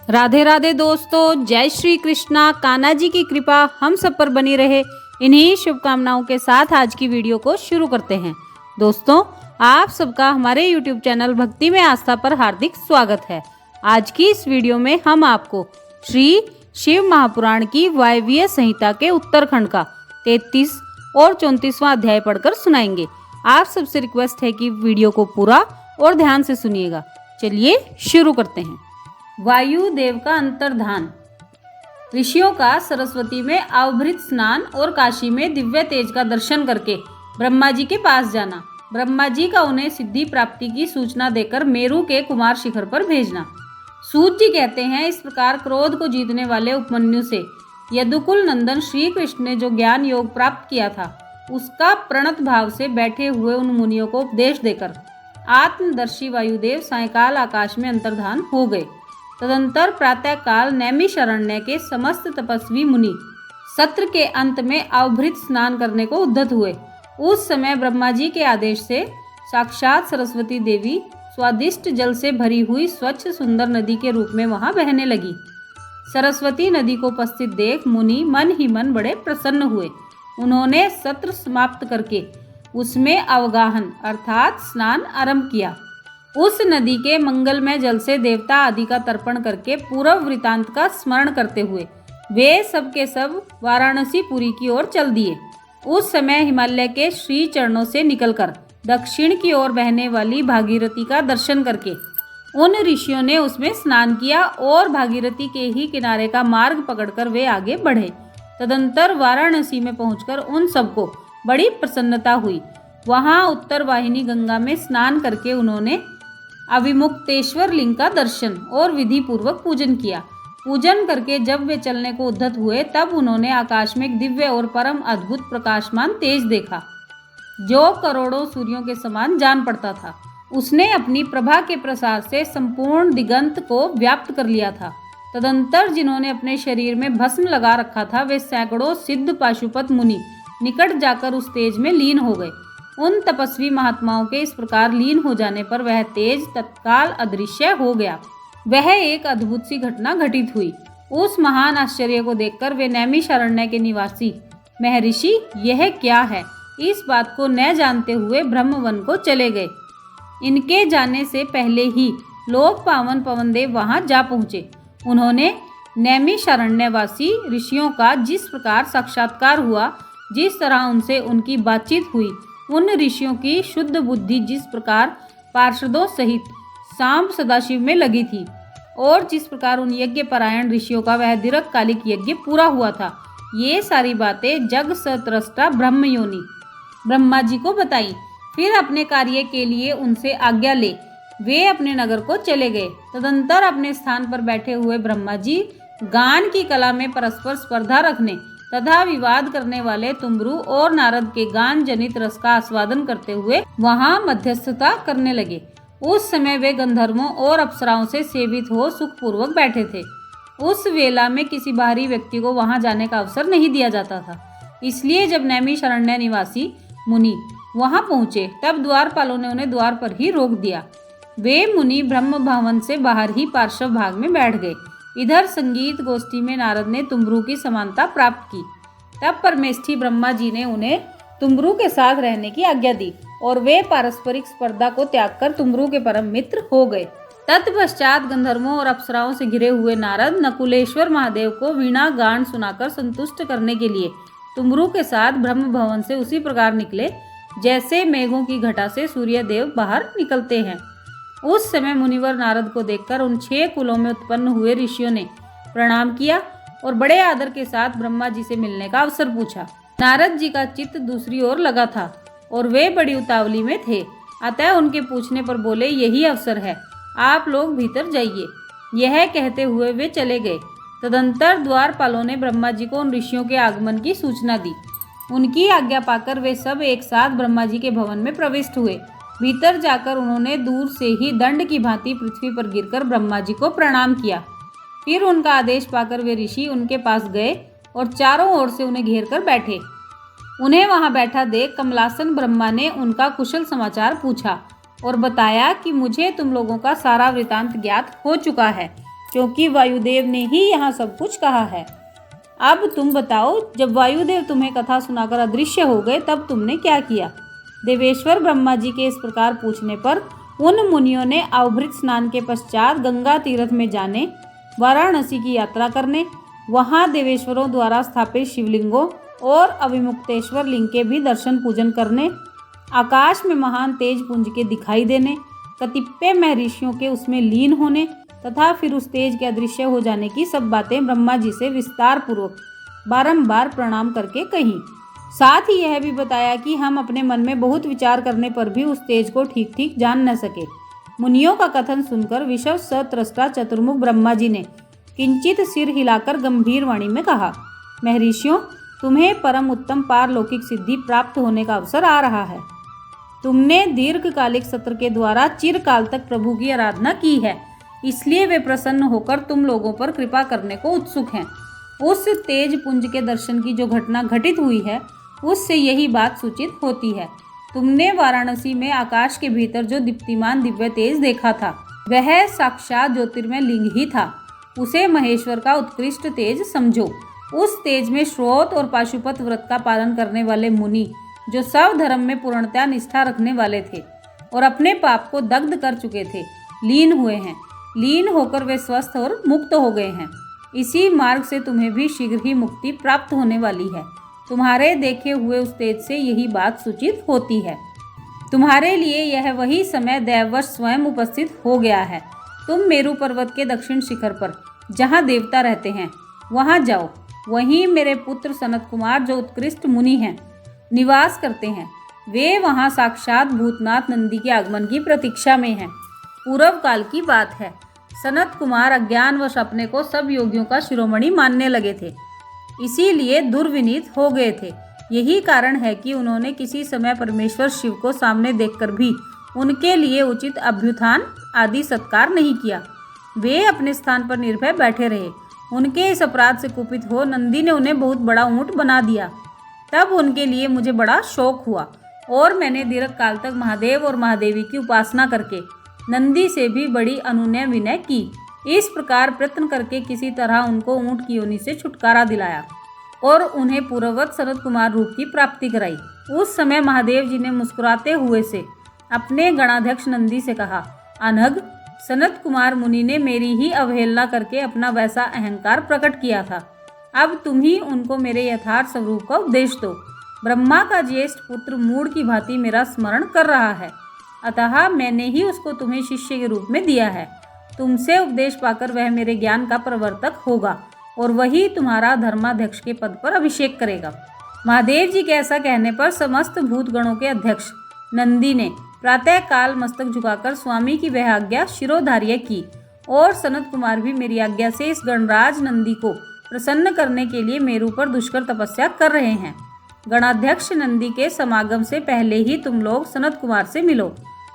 राधे राधे दोस्तों, जय श्री कृष्णा। कान्हा जी की कृपा हम सब पर बनी रहे, इन्हीं शुभकामनाओं के साथ आज की वीडियो को शुरू करते हैं। दोस्तों, आप सबका हमारे YouTube चैनल भक्ति में आस्था पर हार्दिक स्वागत है। आज की इस वीडियो में हम आपको श्री शिव महापुराण की वायव्य संहिता के उत्तरखंड का 33 और 34वां अध्याय पढ़कर सुनाएंगे। आप सबसे रिक्वेस्ट है कि वीडियो को पूरा और ध्यान से सुनिएगा। चलिए शुरू करते हैं। वायु देव का अंतर्धान। ऋषियों का सरस्वती में अवभृत स्नान और काशी में दिव्य तेज का दर्शन करके ब्रह्मा जी के पास जाना, ब्रह्मा जी का उन्हें सिद्धि प्राप्ति की सूचना देकर मेरु के कुमार शिखर पर भेजना। सूत जी कहते हैं, इस प्रकार क्रोध को जीतने वाले उपमन्यु से यदुकुल नंदन श्री कृष्ण ने जो ज्ञान योग प्राप्त किया था, उसका प्रणत भाव से बैठे हुए उन मुनियों को उपदेश देकर आत्मदर्शी वायुदेव सायकाल आकाश में अंतर्धान हो गए। तदंतर प्रातः काल नैमिषारण्य के समस्त तपस्वी मुनि सत्र के अंत में अवभृत स्नान करने को उद्यत हुए। उस समय ब्रह्मा जी के आदेश से साक्षात सरस्वती देवी स्वादिष्ट जल से भरी हुई स्वच्छ सुंदर नदी के रूप में वहां बहने लगी। सरस्वती नदी को उपस्थित देख मुनि मन ही मन बड़े प्रसन्न हुए। उन्होंने सत्र समाप्त करके उसमें अवगाहन अर्थात स्नान आरंभ किया। उस नदी के मंगलमय जल से देवता आदि का तर्पण करके पूर्व वृतांत का स्मरण करते हुए वे सब के सब वाराणसी पुरी की ओर चल दिए। उस समय हिमालय के श्री चरणों से निकलकर दक्षिण की ओर बहने वाली भागीरथी का दर्शन करके उन ऋषियों ने उसमें स्नान किया और भागीरथी के ही किनारे का मार्ग पकड़कर वे आगे बढ़े। तदंतर वाराणसी में पहुंचकर उन सबको बड़ी प्रसन्नता हुई। वहां उत्तर वाहिनी गंगा में स्नान करके उन्होंने अविमुक्तेश्वर लिंग का दर्शन और विधि पूर्वक पूजन किया। पूजन करके जब वे चलने को उद्यत हुए, तब उन्होंने आकाश में एक दिव्य और परम अद्भुत प्रकाशमान तेज देखा, जो करोड़ों सूर्यों के समान जान पड़ता था। उसने अपनी प्रभा के प्रसार से संपूर्ण दिगंत को व्याप्त कर लिया था। तदंतर जिन्होंने अपने शरीर में भस्म लगा रखा था, वे सैकड़ों सिद्ध पाशुपत मुनि निकट जाकर उस तेज में लीन हो गए। उन तपस्वी महात्माओं के इस प्रकार लीन हो जाने पर वह तेज तत्काल अदृश्य हो गया। वह एक अद्भुत सी घटना घटित हुई। उस महान आश्चर्य को देखकर वे नैमिषारण्य के निवासी महर्षि यह क्या है, इस बात को न जानते हुए ब्रह्मवन को चले गए। इनके जाने से पहले ही लोक पावन पवनदेव वहां जा पहुंचे। उन्होंने नैमिषारण्यवासी ऋषियों का जिस प्रकार साक्षात्कार हुआ, जिस तरह उनसे उनकी बातचीत हुई, उन ऋषियों की शुद्ध बुद्धि जिस प्रकार पार्षदों सहित सांब सदाशिव में लगी थी और जिस प्रकार उन यज्ञ परायण ऋषियों का वह दीर्घकालिक यज्ञ पूरा हुआ था, ये सारी बातें जग सत्रष्टा ब्रह्मयोनि ब्रह्मा जी को बताई। फिर अपने कार्य के लिए उनसे आज्ञा ले वे अपने नगर को चले गए। तदंतर अपने स्थान पर बैठे हुए ब्रह्मा जी गान की कला में परस्पर स्पर्धा रखने तथा विवाद करने वाले तुम्बरु और नारद के गान जनित रस का आस्वादन करते हुए वहां मध्यस्थता करने लगे। उस समय वे गंधर्वों और अप्सराओं से सेवित हो सुखपूर्वक बैठे थे। उस वेला में किसी बाहरी व्यक्ति को वहां जाने का अवसर नहीं दिया जाता था। इसलिए जब नैमिषारण्य निवासी मुनि वहां पहुंचे, तब द्वारपालों ने उन्हें द्वार पर ही रोक दिया। वे मुनि ब्रह्म भवन से बाहर ही पार्श्व भाग में बैठ गए। इधर संगीत गोष्ठी में नारद ने तुम्बरु की समानता प्राप्त की। तब परमेष्ठी ब्रह्मा जी ने उन्हें तुम्बरु के साथ रहने की आज्ञा दी और वे पारस्परिक स्पर्धा को त्याग कर तुम्बरु के परम मित्र हो गए। तत्पश्चात गंधर्वों और अप्सराओं से घिरे हुए नारद नकुलेश्वर महादेव को वीणा गान सुनाकर संतुष्ट करने के लिए तुम्बरु के साथ ब्रह्म भवन से उसी प्रकार निकले जैसे मेघों की घटा से सूर्य देव बाहर निकलते हैं। उस समय मुनिवर नारद को देखकर उन 6 कुलों में उत्पन्न हुए ऋषियों ने प्रणाम किया और बड़े आदर के साथ ब्रह्मा जी से मिलने का अवसर पूछा। नारद जी का चित्त दूसरी ओर लगा था और वे बड़ी उतावली में थे, अतः उनके पूछने पर बोले, यही अवसर है, आप लोग भीतर जाइए। यह कहते हुए वे चले गए। तदंतर द्वारपालों ने ब्रह्मा जी को उन ऋषियों के आगमन की सूचना दी। उनकी आज्ञा पाकर वे सब एक साथ ब्रह्मा जी के भवन में प्रविष्ट हुए। भीतर जाकर उन्होंने दूर से ही दंड की भांति पृथ्वी पर गिरकर ब्रह्मा जी को प्रणाम किया। फिर उनका आदेश पाकर वे ऋषि उनके पास गए और चारों ओर से उन्हें घेर कर बैठे। उन्हें वहां बैठा देख कमलासन ब्रह्मा ने उनका कुशल समाचार पूछा और बताया कि मुझे तुम लोगों का सारा वृतांत ज्ञात हो चुका है, क्योंकि वायुदेव ने ही यहाँ सब कुछ कहा है। अब तुम बताओ, जब वायुदेव तुम्हें कथा सुनाकर अदृश्य हो गए तब तुमने क्या किया? देवेश्वर ब्रह्मा जी के इस प्रकार पूछने पर उन मुनियों ने अवभृत स्नान के पश्चात गंगा तीर्थ में जाने, वाराणसी की यात्रा करने, वहां देवेश्वरों द्वारा स्थापित शिवलिंगों और अविमुक्तेश्वर लिंग के भी दर्शन पूजन करने, आकाश में महान तेज पुंज के दिखाई देने, कतिपय महर्षियों के उसमें लीन होने तथा फिर उस तेज के अदृश्य हो जाने की सब बातें ब्रह्मा जी से विस्तार पूर्वक बारंबार प्रणाम करके कहीं। साथ ही यह भी बताया कि हम अपने मन में बहुत विचार करने पर भी उस तेज को ठीक ठीक जान न सके। मुनियों का कथन सुनकर विश्व सत्रष्टा चतुर्मुख ब्रह्मा जी ने किंचित सिर हिलाकर गंभीर वाणी में कहा, महर्षियों, तुम्हें परम उत्तम पारलौकिक सिद्धि प्राप्त होने का अवसर आ रहा है। तुमने दीर्घकालिक सत्र के द्वारा चिरकाल तक प्रभु की आराधना की है, इसलिए वे प्रसन्न होकर तुम लोगों पर कृपा करने को उत्सुक हैं। उस तेज पुंज के दर्शन की जो घटना घटित हुई है उससे यही बात सूचित होती है। तुमने वाराणसी में आकाश के भीतर जो दीप्तिमान दिव्य तेज देखा था वह साक्षात ज्योतिर्मय लिंग ही था। उसे महेश्वर का उत्कृष्ट तेज समझो। उस तेज में श्रोत और पाशुपत व्रत का पालन करने वाले मुनि, जो सब धर्म में पूर्णतया निष्ठा रखने वाले थे और अपने पाप को दग्ध कर चुके थे, लीन हुए हैं। लीन होकर वे स्वस्थ और मुक्त हो गए हैं। इसी मार्ग से तुम्हें भी शीघ्र ही मुक्ति प्राप्त होने वाली है। तुम्हारे देखे हुए उस तेज से यही बात सूचित होती है। तुम्हारे लिए यह वही समय दैववश स्वयं उपस्थित हो गया है। तुम मेरु पर्वत के दक्षिण शिखर पर, जहाँ देवता रहते हैं, वहाँ जाओ। वहीं मेरे पुत्र सनत कुमार, जो उत्कृष्ट मुनि हैं, निवास करते हैं। वे वहाँ साक्षात भूतनाथ नंदी के आगमन की प्रतीक्षा में हैं। पूर्व काल की बात है। सनत कुमार अज्ञानवश अपने को सब योगियों का शिरोमणि मानने लगे थे, इसीलिए दुर्विनीत हो गए थे। यही कारण है कि उन्होंने किसी समय परमेश्वर शिव को सामने देखकर भी उनके लिए उचित अभ्युत्थान आदि सत्कार नहीं किया। वे अपने स्थान पर निर्भय बैठे रहे। उनके इस अपराध से कुपित हो नंदी ने उन्हें बहुत बड़ा ऊंट बना दिया। तब उनके लिए मुझे बड़ा शोक हुआ और मैंने दीर्घ काल तक महादेव और महादेवी की उपासना करके नंदी से भी बड़ी अनुनय विनय की। इस प्रकार प्रयत्न करके किसी तरह उनको ऊंट की योनि से छुटकारा दिलाया और उन्हें पूर्ववत सनत कुमार रूप की प्राप्ति कराई। उस समय महादेव जी ने मुस्कुराते हुए से अपने गणाध्यक्ष नंदी से कहा, अनघ, सनत कुमार मुनि ने मेरी ही अवहेलना करके अपना वैसा अहंकार प्रकट किया था। अब तुम ही उनको मेरे यथार्थ स्वरूप का उपदेश दो। ब्रह्मा का ज्येष्ठ पुत्र मूढ़ की भांति मेरा स्मरण कर रहा है, अतः मैंने ही उसको तुम्हें शिष्य के रूप में दिया है। तुमसे उपदेश पाकर वह मेरे ज्ञान का प्रवर्तक होगा और वही तुम्हारा धर्माध्यक्ष के पद पर अभिषेक करेगा। महादेव जी के ऐसा कहने पर समस्त भूतगणों के अध्यक्ष नंदी ने प्रातः काल मस्तक झुकाकर स्वामी की वह आज्ञा शिरोधार्य की और सनत कुमार भी मेरी आज्ञा से इस गणराज नंदी को प्रसन्न करने के लिए मेरू पर दुष्कर तपस्या कर रहे हैं। गणाध्यक्ष नंदी के समागम से पहले ही तुम लोग सनत कुमार से मिलो,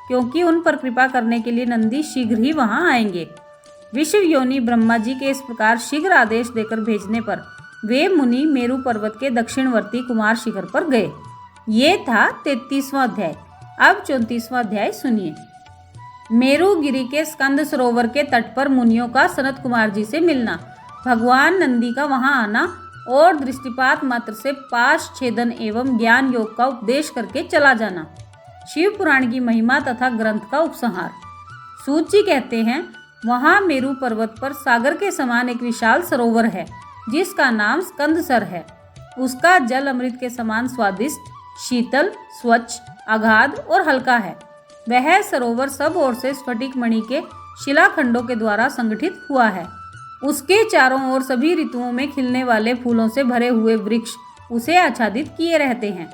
क्योंकि उन पर कृपा करने के लिए नंदी शीघ्र ही वहां आएंगे। विश्व योनि ब्रह्मा जी के इस प्रकार शीघ्र आदेश देकर भेजने पर वे मुनि मेरू पर्वत के दक्षिणवर्ती कुमार शिखर पर गए। ये था 33वां अध्याय। अब 34वां अध्याय सुनिए। मेरुगिरी के स्कंद सरोवर के तट पर मुनियों का सनत कुमार जी से मिलना, भगवान नंदी का वहां आना और दृष्टिपात मात्र से पाश छेदन एवं ज्ञान योग का उपदेश करके चला जाना। शिव पुराण की महिमा तथा ग्रंथ का उपसंहार। सूत जी कहते हैं, वहां मेरू पर्वत पर सागर के समान एक विशाल सरोवर है, जिसका नाम स्कंदसर है। उसका जल अमृत के समान स्वादिष्ट, शीतल, स्वच्छ, अगाध और हल्का है। वह सरोवर सब ओर से स्फटिक मणि के शिलाखंडों के द्वारा संगठित हुआ है। उसके चारों ओर सभी ऋतुओं में खिलने वाले फूलों से भरे हुए वृक्ष उसे आच्छादित किए रहते हैं।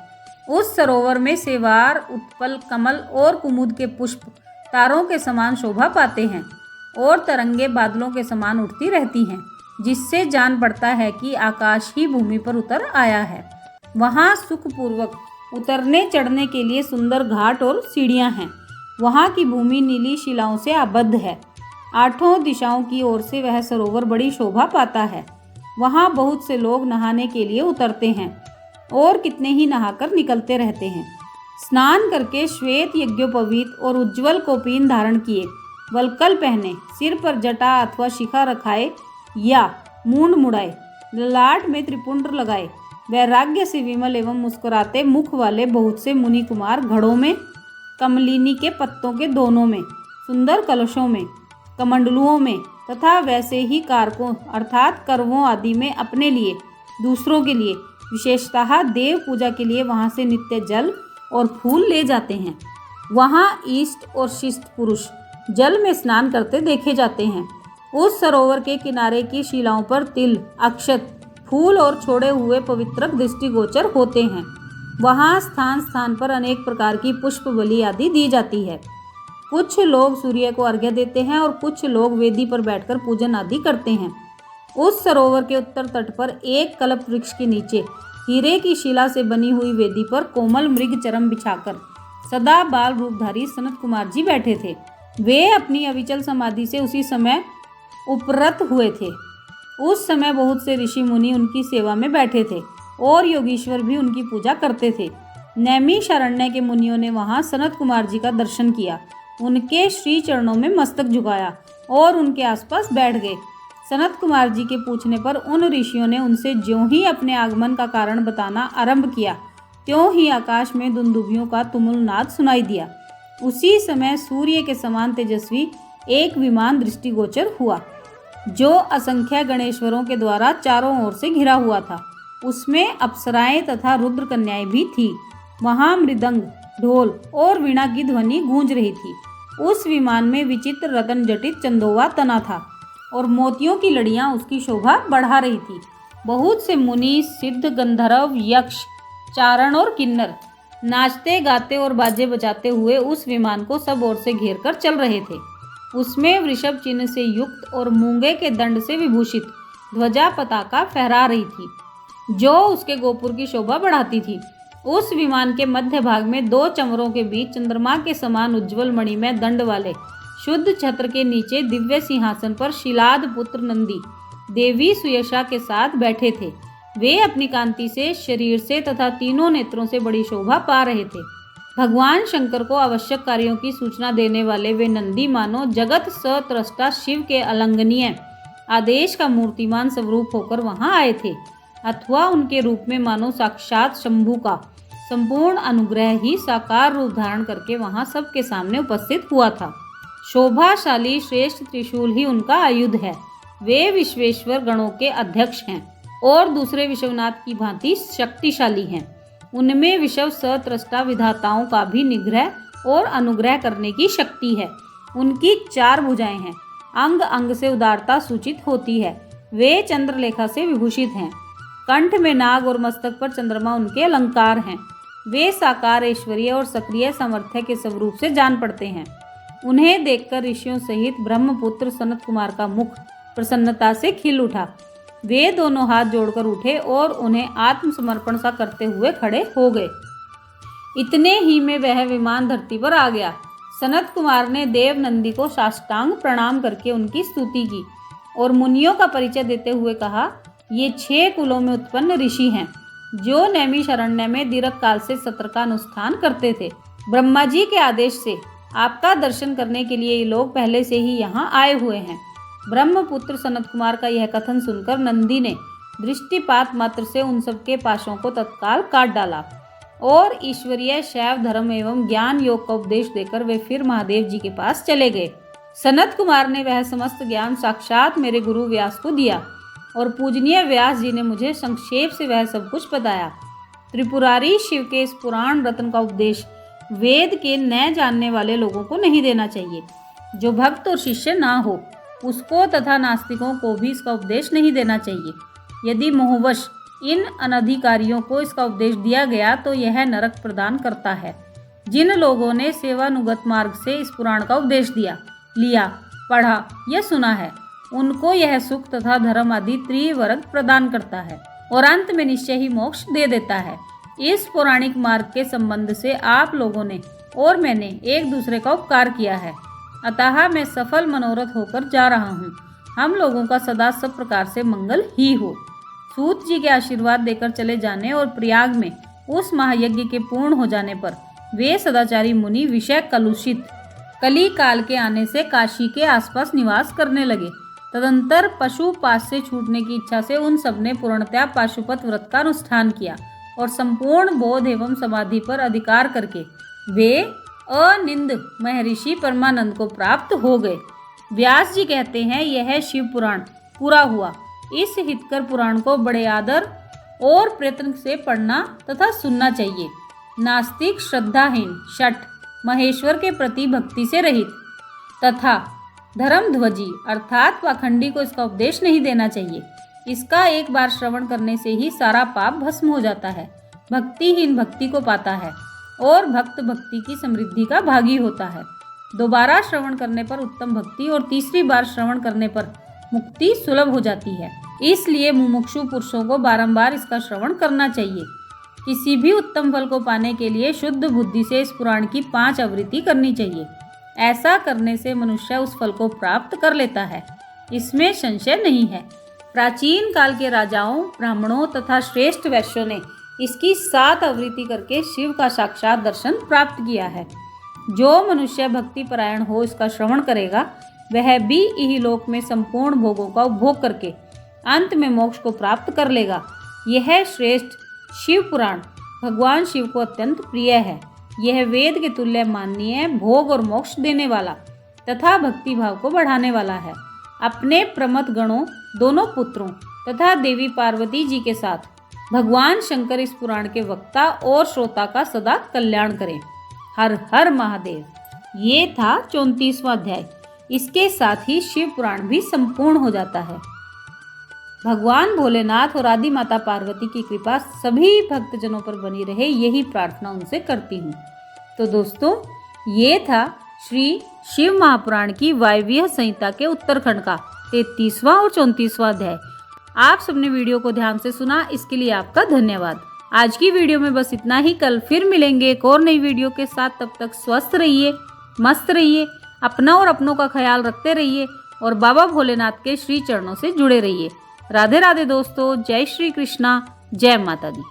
उस सरोवर में सेवार, उत्पल, कमल और कुमुद के पुष्प तारों के समान शोभा पाते हैं और तरंगे बादलों के समान उठती रहती हैं, जिससे जान पड़ता है कि आकाश ही भूमि पर उतर आया है। वहाँ सुखपूर्वक उतरने चढ़ने के लिए सुंदर घाट और सीढ़ियाँ हैं। वहाँ की भूमि नीली शिलाओं से आबद्ध है। आठों दिशाओं की ओर से वह सरोवर बड़ी शोभा पाता है। वहाँ बहुत से लोग नहाने के लिए उतरते हैं और कितने ही नहाकर निकलते रहते हैं। स्नान करके श्वेत यज्ञोपवीत और उज्ज्वल कौपीन धारण किए वल्कल पहने, सिर पर जटा अथवा शिखा रखाए या मूंड मुड़ाए, ललाट में त्रिपुंड लगाए, वैराग्य से विमल एवं मुस्कुराते मुख वाले बहुत से मुनि कुमार घड़ों में, कमलिनी के पत्तों के दोनों में, सुंदर कलशों में, कमंडलुओं में तथा वैसे ही कारकों अर्थात करवों आदि में अपने लिए, दूसरों के लिए, विशेषतः देव पूजा के लिए वहाँ से नित्य जल और फूल ले जाते हैं। वहाँ ईष्ट और शिष्ट पुरुष जल में स्नान करते देखे जाते हैं। उस सरोवर के किनारे की शिलाओं पर तिल, अक्षत, फूल और छोड़े हुए पवित्रक दृष्टिगोचर होते हैं। वहाँ स्थान स्थान पर अनेक प्रकार की पुष्प बलि आदि दी जाती है। कुछ लोग सूर्य को अर्घ्य देते हैं और कुछ लोग वेदी पर बैठकर पूजन आदि करते हैं। उस सरोवर के उत्तर तट पर एक कल्प वृक्ष के नीचे हीरे की शिला से बनी हुई वेदी पर कोमल मृग चरम बिछाकर सदा बाल रूपधारी सनत कुमार जी बैठे थे। वे अपनी अविचल समाधि से उसी समय उपरत हुए थे। उस समय बहुत से ऋषि मुनि उनकी सेवा में बैठे थे और योगीश्वर भी उनकी पूजा करते थे। नैमिषारण्य के मुनियों ने वहां सनत कुमार जी का दर्शन किया, उनके श्री चरणों में मस्तक झुकाया और उनके आसपास बैठ गए। सनत कुमार जी के पूछने पर उन ऋषियों ने उनसे ज्यों ही अपने आगमन का कारण बताना आरंभ किया, त्यों ही आकाश में दुंदुभियों का तुमुल नाद सुनाई दिया। उसी समय सूर्य के समान तेजस्वी एक विमान दृष्टिगोचर हुआ, जो असंख्य गणेश्वरों के द्वारा चारों ओर से घिरा हुआ था। उसमें अप्सराएं तथा रुद्र कन्याएं भी थी। वहां मृदंग, ढोल और वीणा की ध्वनि गूंज रही थी। उस विमान में विचित्र रतन जटित चंदोवा तना था और मोतियों की लड़ियां उसकी शोभा बढ़ा रही थी। बहुत से मुनि, सिद्ध, गंधर्व, यक्ष, चारण और किन्नर नाचते गाते और बाजे बजाते हुए उस विमान को सब ओर से घेर कर चल रहे थे। उसमें वृषभ चिन्ह से युक्त और मूंगे के दंड से विभूषित ध्वजा पताका फहरा रही थी, जो उसके गोपुर की शोभा बढ़ाती थी। उस विमान के मध्य भाग में दो चमरों के बीच चंद्रमा के समान उज्ज्वल मणिमय दंड वाले शुद्ध छत्र के नीचे दिव्य सिंहासन पर शिलाद पुत्र नंदी देवी सुयशा के साथ बैठे थे। वे अपनी कांति से, शरीर से तथा तीनों नेत्रों से बड़ी शोभा पा रहे थे। भगवान शंकर को आवश्यक कार्यों की सूचना देने वाले वे नंदी मानो जगत सत्रष्टा शिव के अलंघनीय आदेश का मूर्तिमान स्वरूप होकर वहां आए थे, अथवा उनके रूप में मानो साक्षात शंभु का संपूर्ण अनुग्रह ही साकार रूप धारण करके वहां सबके सामने उपस्थित हुआ था। शोभाशाली श्रेष्ठ त्रिशूल ही उनका आयुध है। वे विश्वेश्वर गणों के अध्यक्ष हैं और दूसरे विश्वनाथ की भांति शक्तिशाली हैं। उनमें विश्व सत्रष्टा विधाताओं का भी निग्रह और अनुग्रह करने की शक्ति है। उनकी 4 भुजाएं हैं, अंग अंग से उदारता सूचित होती है। वे चंद्रलेखा से विभूषित हैं, कंठ में नाग और मस्तक पर चंद्रमा उनके अलंकार हैं। वे साकार ऐश्वर्य और सक्रिय सामर्थ्य के स्वरूप से जान पड़ते हैं। उन्हें देखकर ऋषियों सहित ब्रह्मपुत्र सनत कुमार का मुख प्रसन्नता से खिल उठा। वे दोनों हाथ जोड़कर उठे और उन्हें आत्मसमर्पण सा करते हुए खड़े हो गए। इतने ही में वह विमान धरती पर आ गया। सनत कुमार ने देव नंदी को साष्टांग प्रणाम करके उनकी स्तुति की और मुनियों का परिचय देते हुए कहा, ये 6 कुलों में उत्पन्न ऋषि हैं, जो नैमिषारण्य में दीर्घ काल से सत्र का अनुष्ठान करते थे। ब्रह्मा जी के आदेश से आपका दर्शन करने के लिए ये लोग पहले से ही यहाँ आए हुए हैं। ब्रह्मपुत्र सनत कुमार का यह कथन सुनकर नंदी ने दृष्टिपात मात्र से उन सबके पाशों को तत्काल काट डाला और ईश्वरीय शैव धर्म एवं ज्ञान योग का उपदेश देकर वे फिर महादेव जी के पास चले गए। सनत कुमार ने वह समस्त ज्ञान साक्षात मेरे गुरु व्यास को दिया और पूजनीय व्यास जी ने मुझे संक्षेप से वह सब कुछ बताया। त्रिपुरारी शिव के इस पुराण रत्न का उपदेश वेद के न जानने वाले लोगों को नहीं देना चाहिए। जो भक्त और शिष्य ना हो उसको तथा नास्तिकों को भी इसका उपदेश नहीं देना चाहिए। यदि मोहवश इन अनधिकारियों को इसका उपदेश दिया गया तो यह नरक प्रदान करता है। जिन लोगों ने सेवानुगत मार्ग से इस पुराण का उपदेश लिया, पढ़ा या सुना है, उनको यह सुख तथा धर्म आदि त्रिवर्ग प्रदान करता है और अंत में निश्चय ही मोक्ष दे देता है। इस पौराणिक मार्ग के संबंध से आप लोगों ने और मैंने एक दूसरे का उपकार किया है, अतः मैं सफल मनोरथ होकर जा रहा हूँ। हम लोगों का सदा सब प्रकार से मंगल ही हो। सूत जी के आशीर्वाद देकर चले जाने और प्रयाग में उस महायज्ञ के पूर्ण हो जाने पर वे सदाचारी मुनि विषय कलुषित कली काल के आने से काशी के आसपास निवास करने लगे। तदंतर पशुपास से छूटने की इच्छा से उन सबने पूर्णतया पाशुपत व्रत का अनुष्ठान किया और संपूर्ण बोध एवं समाधि पर अधिकार करके वे अनिंद महर्षि परमानंद को प्राप्त हो गए। व्यास जी कहते हैं, यह शिव पुराण पूरा हुआ। इस हितकर पुराण को बड़े आदर और प्रयत्न से पढ़ना तथा सुनना चाहिए। नास्तिक, श्रद्धाहीन, शठ, महेश्वर के प्रति भक्ति से रहित तथा धर्मध्वजी अर्थात पाखंडी को इसका उपदेश नहीं देना चाहिए। इसका एक बार श्रवण करने से ही सारा पाप भस्म हो जाता है। भक्तिहीन भक्ति को पाता है और भक्त भक्ति की समृद्धि का भागी होता है। दोबारा श्रवण करने पर उत्तम भक्ति और तीसरी बार श्रवण करने पर मुक्ति सुलभ हो जाती है। इसलिए मुमुक्षु पुरुषों को बारंबार इसका श्रवण करना चाहिए। किसी भी उत्तम फल को पाने के लिए शुद्ध बुद्धि से इस पुराण की 5 आवृत्ति करनी चाहिए। ऐसा करने से मनुष्य उस फल को प्राप्त कर लेता है, इसमें संशय नहीं है। प्राचीन काल के राजाओं, ब्राह्मणों तथा श्रेष्ठ वैश्यों ने इसकी 7 आवृत्ति करके शिव का साक्षात दर्शन प्राप्त किया है। जो मनुष्य भक्ति परायण हो इसका श्रवण करेगा, वह भी इहलोक में संपूर्ण भोगों का उपभोग करके अंत में मोक्ष को प्राप्त कर लेगा। यह श्रेष्ठ शिव पुराण भगवान शिव को अत्यंत प्रिय है। यह वेद के तुल्य माननीय, भोग और मोक्ष देने वाला तथा भक्ति भाव को बढ़ाने वाला है। अपने प्रमथ गणों, दोनों पुत्रों तथा देवी पार्वती जी के साथ भगवान शंकर इस पुराण के वक्ता और श्रोता का सदा कल्याण करें। हर हर महादेव। ये था 34वां अध्याय। इसके साथ ही शिव पुराण भी संपूर्ण हो जाता है। भगवान भोलेनाथ और आदि माता पार्वती की कृपा सभी भक्तजनों पर बनी रहे, यही प्रार्थना उनसे करती हूँ। तो दोस्तों, ये था श्री शिव महापुराण की वायव्य संहिता के उत्तरखंड का 33वां और 34वां अध्याय। आप सबने वीडियो को ध्यान से सुना, इसके लिए आपका धन्यवाद। आज की वीडियो में बस इतना ही। कल फिर मिलेंगे एक और नई वीडियो के साथ। तब तक स्वस्थ रहिए, मस्त रहिए, अपना और अपनों का ख्याल रखते रहिए और बाबा भोलेनाथ के श्री चरणों से जुड़े रहिए। राधे राधे दोस्तों। जय श्री कृष्णा, जय माता दी।